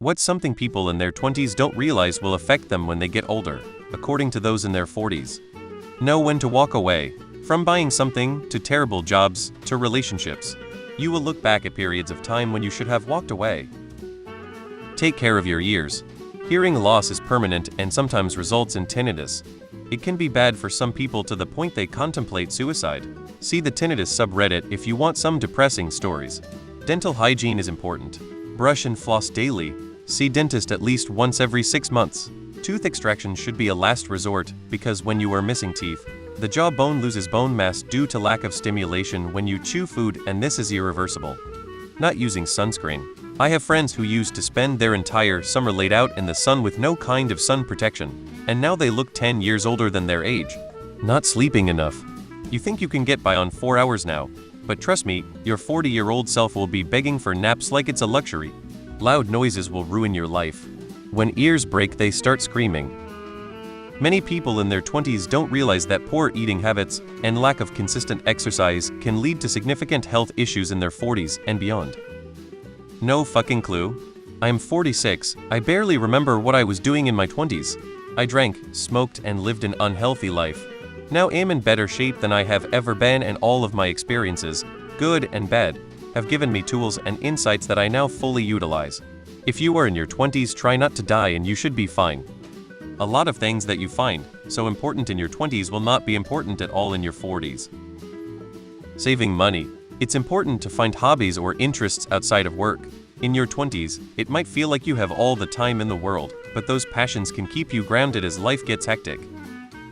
What's something people in their 20s don't realize will affect them when they get older, according to those in their 40s? Know when to walk away. From buying something, to terrible jobs, to relationships. You will look back at periods of time when you should have walked away. Take care of your ears. Hearing loss is permanent and sometimes results in tinnitus. It can be bad for some people to the point they contemplate suicide. See the tinnitus subreddit if you want some depressing stories. Dental hygiene is important. Brush and floss daily. See dentist at least once every 6 months. Tooth extraction should be a last resort because when you are missing teeth, the jawbone loses bone mass due to lack of stimulation when you chew food, and this is irreversible. Not using sunscreen. I have friends who used to spend their entire summer laid out in the sun with no kind of sun protection, and now they look 10 years older than their age. Not sleeping enough. You think you can get by on 4 hours now, but trust me, your 40-year-old self will be begging for naps like it's a luxury. Loud noises will ruin your life. When ears break, they start screaming. Many people in their 20s don't realize that poor eating habits and lack of consistent exercise can lead to significant health issues in their 40s and beyond. No fucking clue. I'm 46, I barely remember what I was doing in my 20s. I drank, smoked, and lived an unhealthy life. Now am in better shape than I have ever been, and all of my experiences, good and bad, have given me tools and insights that I now fully utilize. If you are in your 20s, try not to die and you should be fine. A lot of things that you find so important in your 20s will not be important at all in your 40s. Saving money. It's important to find hobbies or interests outside of work. In your 20s, it might feel like you have all the time in the world, but those passions can keep you grounded as life gets hectic.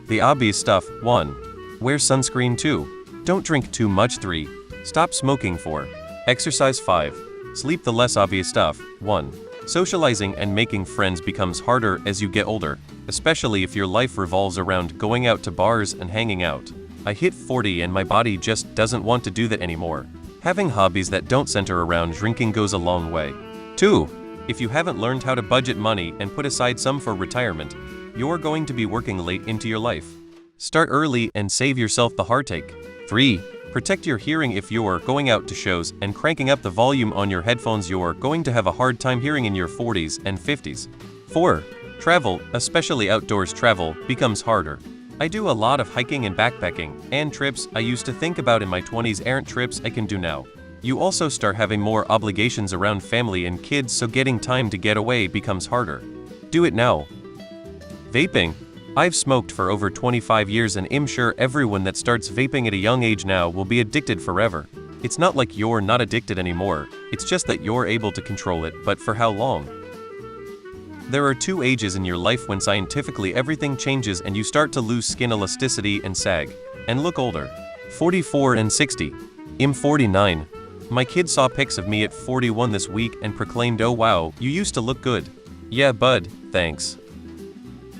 The obvious stuff. 1. Wear sunscreen. 2. Don't drink too much. 3. Stop smoking. 4. Exercise. 5. Sleep. The less obvious stuff. 1. Socializing and making friends becomes harder as you get older, especially if your life revolves around going out to bars and hanging out. I hit 40 and my body just doesn't want to do that anymore. Having hobbies that don't center around drinking goes a long way. 2. If you haven't learned how to budget money and put aside some for retirement, you're going to be working late into your life. Start early and save yourself the heartache. 3. Protect your hearing. If you're going out to shows and cranking up the volume on your headphones, you're going to have a hard time hearing in your 40s and 50s. 4. Travel, especially outdoors travel, becomes harder. I do a lot of hiking and backpacking, and trips I used to think about in my 20s aren't trips I can do now. You also start having more obligations around family and kids, so getting time to get away becomes harder. Do it now. Vaping. I've smoked for over 25 years and am sure everyone that starts vaping at a young age now will be addicted forever. It's not like you're not addicted anymore, it's just that you're able to control it, but for how long? There are 2 ages in your life when scientifically everything changes and you start to lose skin elasticity and sag, and look older. 44 and 60. I'm 49. My kid saw pics of me at 41 this week and proclaimed, "Oh wow, you used to look good." Yeah bud, thanks.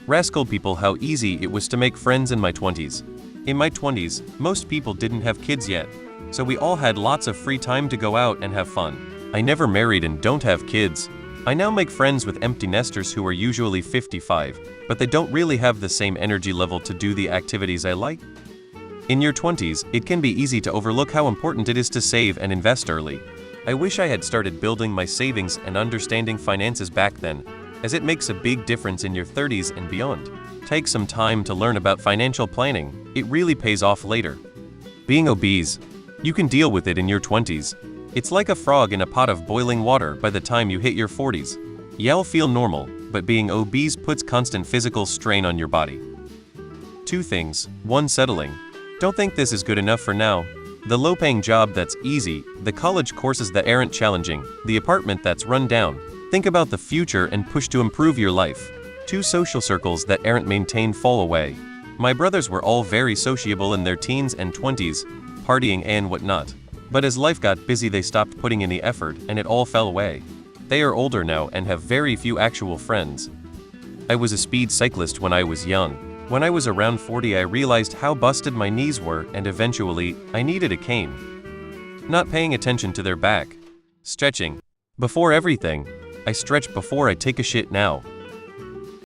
Rascal people, how easy it was to make friends in my 20s. In my 20s, most people didn't have kids yet, so we all had lots of free time to go out and have fun. I never married and don't have kids. I now make friends with empty nesters who are usually 55, but they don't really have the same energy level to do the activities I like. In your 20s, it can be easy to overlook how important it is to save and invest early. I wish I had started building my savings and understanding finances back then, as it makes a big difference in your 30s and beyond. Take some time to learn about financial planning. It really pays off later. Being obese. You can deal with it in your 20s. It's like a frog in a pot of boiling water by the time you hit your 40s. You'll feel normal, but being obese puts constant physical strain on your body. 2 things. 1. Settling. Don't think this is good enough for now. The low-paying job that's easy, the college courses that aren't challenging, the apartment that's run down. Think about the future and push to improve your life. 2. Social circles that aren't maintained fall away. My brothers were all very sociable in their teens and 20s, partying and whatnot. But as life got busy, they stopped putting in the effort and it all fell away. They are older now and have very few actual friends. I was a speed cyclist when I was young. When I was around 40, I realized how busted my knees were and eventually, I needed a cane. Not paying attention to their back. Stretching. Before everything. I stretch before I take a shit now.